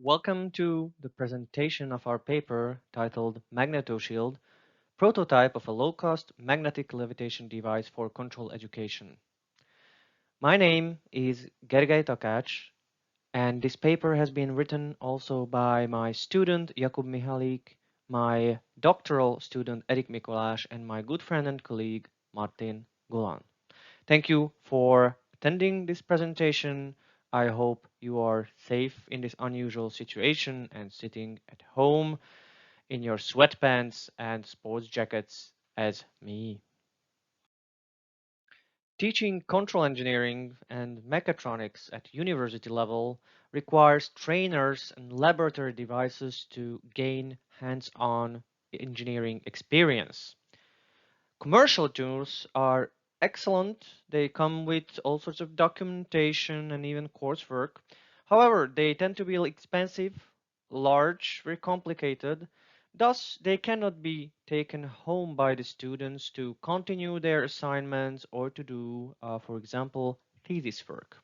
Welcome to the presentation of our paper titled MagnetoShield, Prototype of a Low-Cost Magnetic Levitation Device for Control Education. My name is Gergely Takács, and this paper has been written also by my student Jakub Mihalík, my doctoral student Erik Mikuláš, and my good friend and colleague Martin Gulan. Thank you for attending this presentation. I hope you are safe in this unusual situation and sitting at home in your sweatpants and sports jackets as me. Teaching control engineering and mechatronics at university level requires trainers and laboratory devices to gain hands-on engineering experience. Commercial tools are excellent. They come with all sorts of documentation and even coursework. However, they tend to be expensive, large, very complicated. Thus, they cannot be taken home by the students to continue their assignments or to do, for example, thesis work.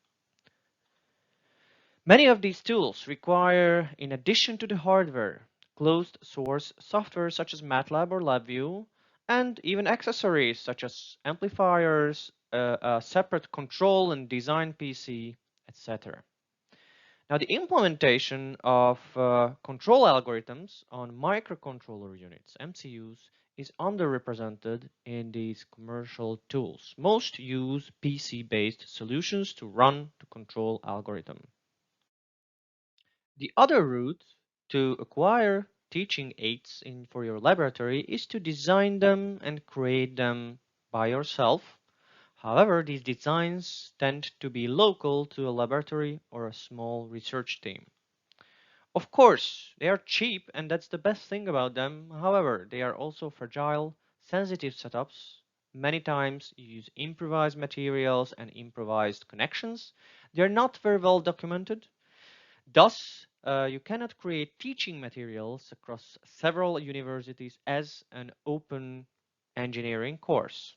Many of these tools require, in addition to the hardware, closed source software such as MATLAB or LabVIEW, and even accessories such as amplifiers, a separate control and design PC, etc. Now, the implementation of control algorithms on microcontroller units, MCUs, is underrepresented in these commercial tools. Most use PC-based solutions to run the control algorithm. The other route to acquire teaching aids for your laboratory is to design them and create them by yourself. However, these designs tend to be local to a laboratory or a small research team. Of course, they are cheap and that's the best thing about them. However, they are also fragile, sensitive setups. Many times you use improvised materials and improvised connections. They are not very well documented. Thus, you cannot create teaching materials across several universities as an open engineering course.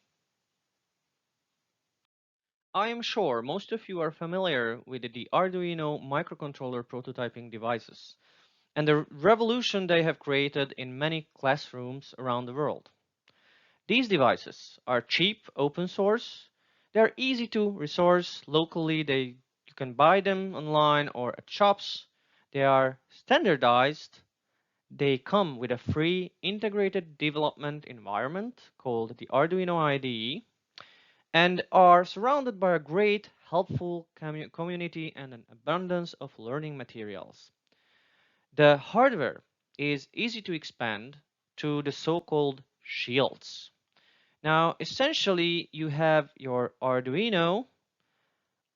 I am sure most of you are familiar with the Arduino microcontroller prototyping devices and the revolution they have created in many classrooms around the world. These devices are cheap, open source. They're easy to resource locally. You can buy them online or at shops. They are standardized. They come with a free integrated development environment called the Arduino IDE and are surrounded by a great, helpful community and an abundance of learning materials. The hardware is easy to expand to the so-called shields. Now, essentially, you have your Arduino,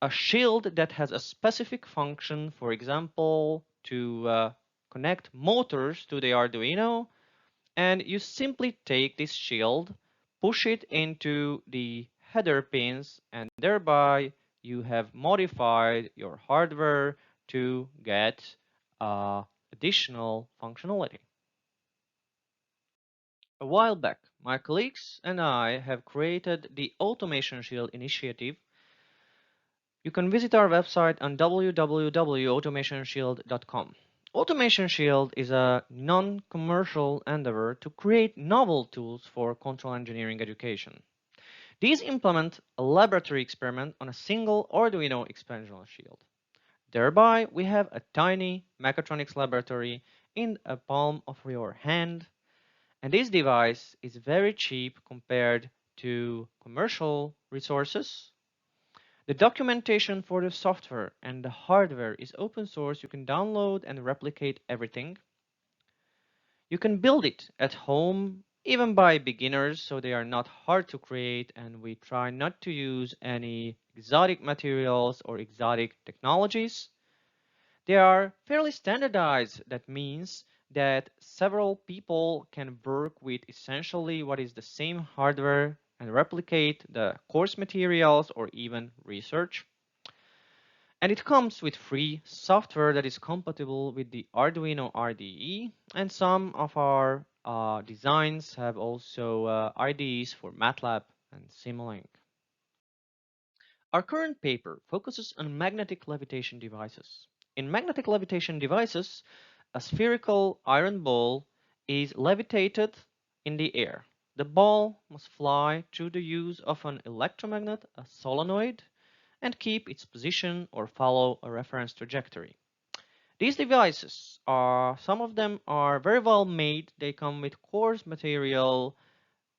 a shield that has a specific function, for example, to connect motors to the Arduino, and you simply take this shield, push it into the header pins, and thereby you have modified your hardware to get additional functionality. A while back, my colleagues and I have created the AutomationShield initiative. You can visit our website on www.automationshield.com. AutomationShield is a non-commercial endeavor to create novel tools for control engineering education. These implement a laboratory experiment on a single Arduino expansion shield. Thereby, we have a tiny mechatronics laboratory in the palm of your hand, and this device is very cheap compared to commercial resources. The documentation for the software and the hardware is open source. You can download and replicate everything. You can build it at home, even by beginners, so they are not hard to create, and we try not to use any exotic materials or exotic technologies. They are fairly standardized. That means that several people can work with essentially what is the same hardware and replicate the course materials or even research. And it comes with free software that is compatible with the Arduino IDE, and some of our designs have also IDEs for MATLAB and Simulink. Our current paper focuses on magnetic levitation devices. In magnetic levitation devices, a spherical iron ball is levitated in the air. The ball must fly through the use of an electromagnet, a solenoid, and keep its position or follow a reference trajectory. These devices some of them are very well made. They come with coarse material,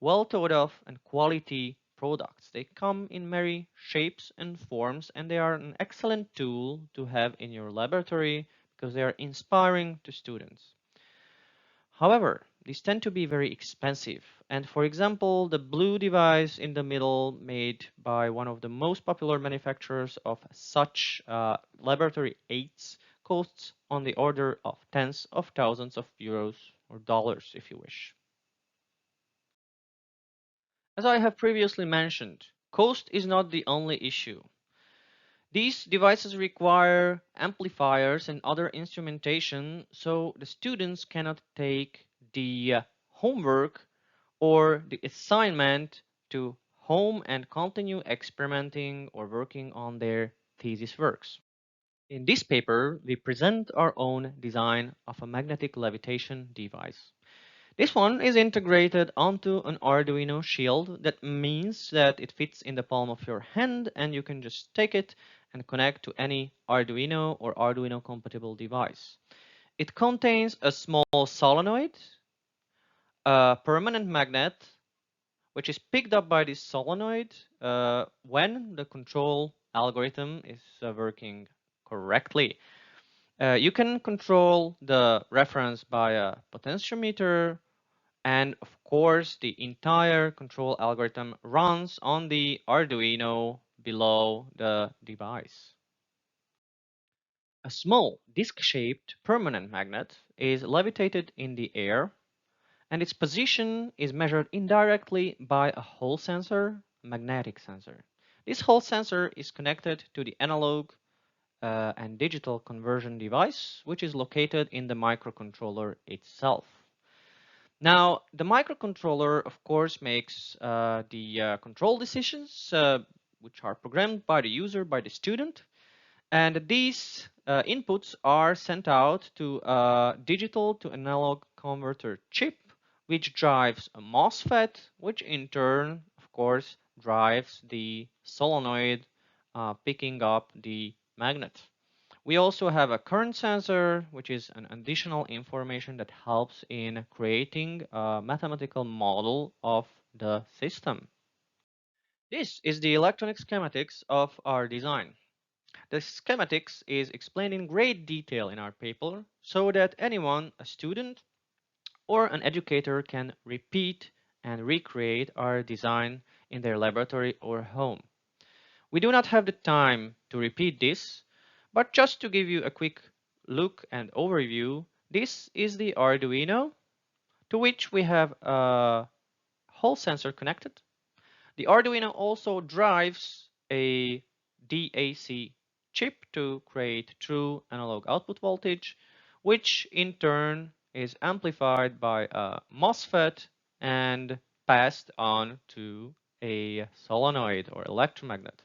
well thought of, and quality products. They come in many shapes and forms, and they are an excellent tool to have in your laboratory because they are inspiring to students. However, these tend to be very expensive. And for example, the blue device in the middle, made by one of the most popular manufacturers of such laboratory aids, costs on the order of tens of thousands of euros or dollars if you wish. As I have previously mentioned, cost is not the only issue. These devices require amplifiers and other instrumentation, so the students cannot take the homework or the assignment to home and continue experimenting or working on their thesis works. In this paper, we present our own design of a magnetic levitation device. This one is integrated onto an Arduino shield. That means that it fits in the palm of your hand and you can just take it and connect to any Arduino or Arduino compatible device. It contains a small solenoid, a permanent magnet, which is picked up by this solenoid when the control algorithm is working correctly. You can control the reference by a potentiometer, and of course, the entire control algorithm runs on the Arduino below the device. A small disc-shaped permanent magnet is levitated in the air, and its position is measured indirectly by a Hall sensor, a magnetic sensor. This Hall sensor is connected to the analog and digital conversion device, which is located in the microcontroller itself. Now, the microcontroller, of course, makes the control decisions, which are programmed by the user, by the student. And these inputs are sent out to a digital to analog converter chip, which drives a MOSFET, which in turn, of course, drives the solenoid picking up the magnet. We also have a current sensor, which is an additional information that helps in creating a mathematical model of the system. This is the electronic schematics of our design. The schematics is explained in great detail in our paper so that anyone, a student or an educator, can repeat and recreate our design in their laboratory or home. We do not have the time to repeat this, but just to give you a quick look and overview, this is the Arduino to which we have a Hall sensor connected. The Arduino also drives a DAC chip to create true analog output voltage, which in turn is amplified by a MOSFET and passed on to a solenoid or electromagnet.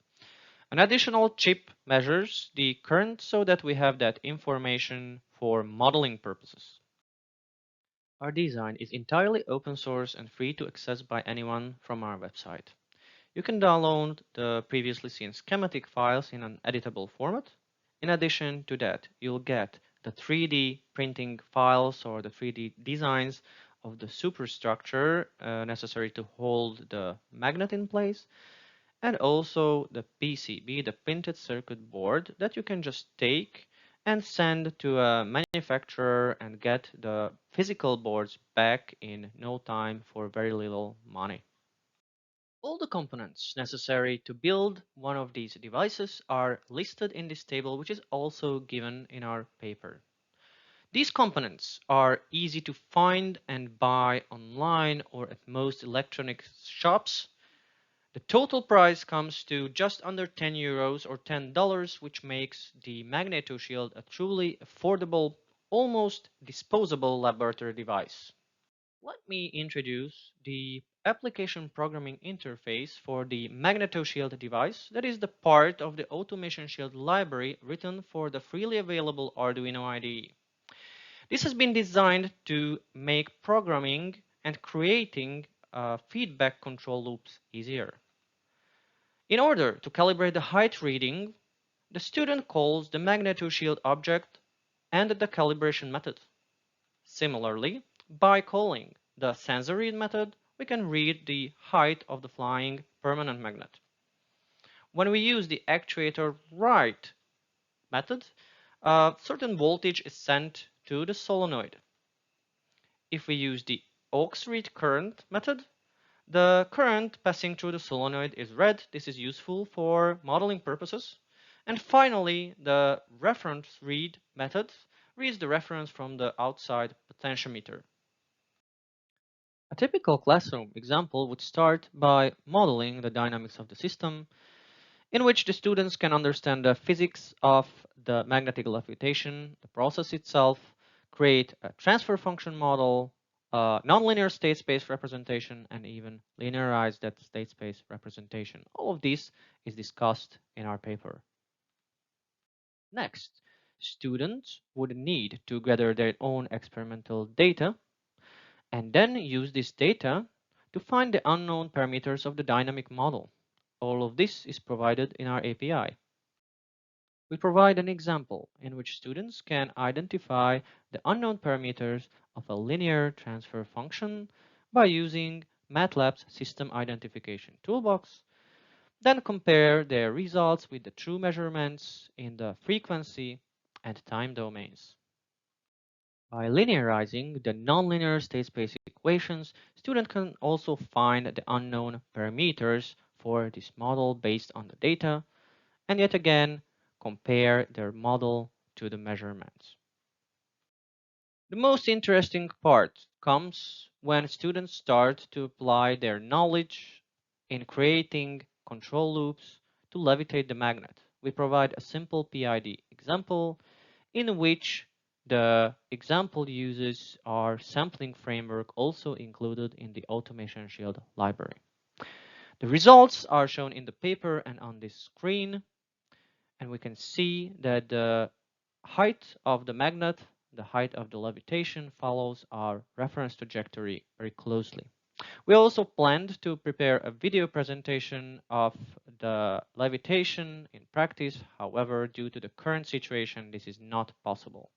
An additional chip measures the current so that we have that information for modeling purposes. Our design is entirely open source and free to access by anyone from our website. You can download the previously seen schematic files in an editable format. In addition to that, you'll get the 3D printing files or the 3D designs of the superstructure necessary to hold the magnet in place, and also the PCB, the printed circuit board, that you can just take and send to a manufacturer and get the physical boards back in no time for very little money. All the components necessary to build one of these devices are listed in this table, which is also given in our paper. These components are easy to find and buy online or at most electronic shops. The total price comes to just under 10 euros or $10, which makes the MagnetoShield a truly affordable, almost disposable laboratory device. Let me introduce the application programming interface for the MagnetoShield device, that is the part of the AutomationShield library written for the freely available Arduino IDE. This has been designed to make programming and creating feedback control loops easier. In order to calibrate the height reading, the student calls the MagnetoShield object and the calibration method. Similarly, by calling the sensor read method, we can read the height of the flying permanent magnet. When we use the actuator write method, a certain voltage is sent to the solenoid. If we use the aux read current method, the current passing through the solenoid is read. This is useful for modeling purposes. And finally, the reference read method reads the reference from the outside potentiometer. A typical classroom example would start by modeling the dynamics of the system, in which the students can understand the physics of the magnetic levitation, the process itself, create a transfer function model, a nonlinear state space representation, and even linearize that state space representation. All of this is discussed in our paper. Next, students would need to gather their own experimental data and then use this data to find the unknown parameters of the dynamic model. All of this is provided in our API. We provide an example in which students can identify the unknown parameters of a linear transfer function by using MATLAB's system identification toolbox, then compare their results with the true measurements in the frequency and time domains. By linearizing the nonlinear state space equations, students can also find the unknown parameters for this model based on the data, and yet again compare their model to the measurements. The most interesting part comes when students start to apply their knowledge in creating control loops to levitate the magnet. We provide a simple PID example in which the example uses our sampling framework also included in the AutomationShield library. The results are shown in the paper and on this screen, and we can see that the height of the magnet, the height of the levitation follows our reference trajectory very closely. We also planned to prepare a video presentation of the levitation in practice. However, due to the current situation, this is not possible.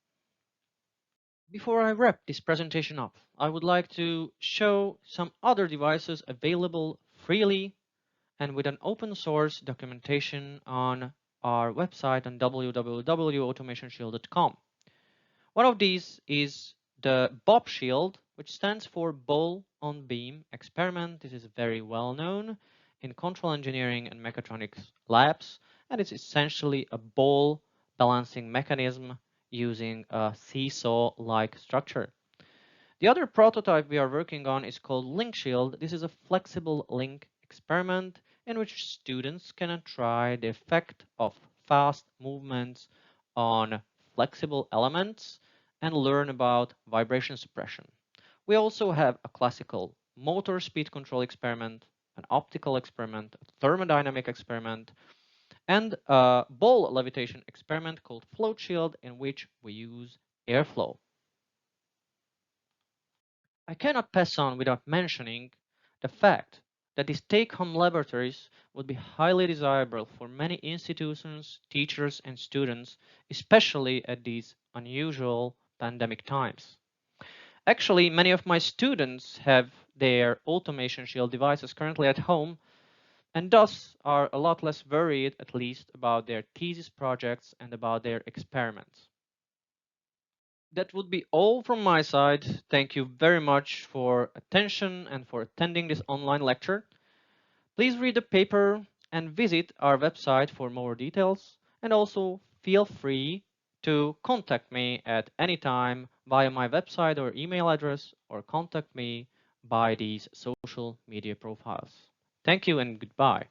Before I wrap this presentation up, I would like to show some other devices available freely and with an open source documentation on our website on www.automationshield.com. One of these is the BOP Shield, which stands for Ball on Beam Experiment. This is very well known in control engineering and mechatronics labs, and it's essentially a ball balancing mechanism using a seesaw-like structure. The other prototype we are working on is called Link Shield. This is a flexible link experiment in which students can try the effect of fast movements on flexible elements and learn about vibration suppression. We also have a classical motor speed control experiment, an optical experiment, a thermodynamic experiment, and a ball levitation experiment called Float Shield, in which we use airflow. I cannot pass on without mentioning the fact that these take-home laboratories would be highly desirable for many institutions, teachers, and students, especially at these unusual pandemic times. Actually, many of my students have their AutomationShield devices currently at home and thus are a lot less worried, at least, about their thesis projects and about their experiments. That would be all from my side. Thank you very much for attention and for attending this online lecture. Please read the paper and visit our website for more details, and also feel free to contact me at any time via my website or email address, or contact me by these social media profiles. Thank you and goodbye.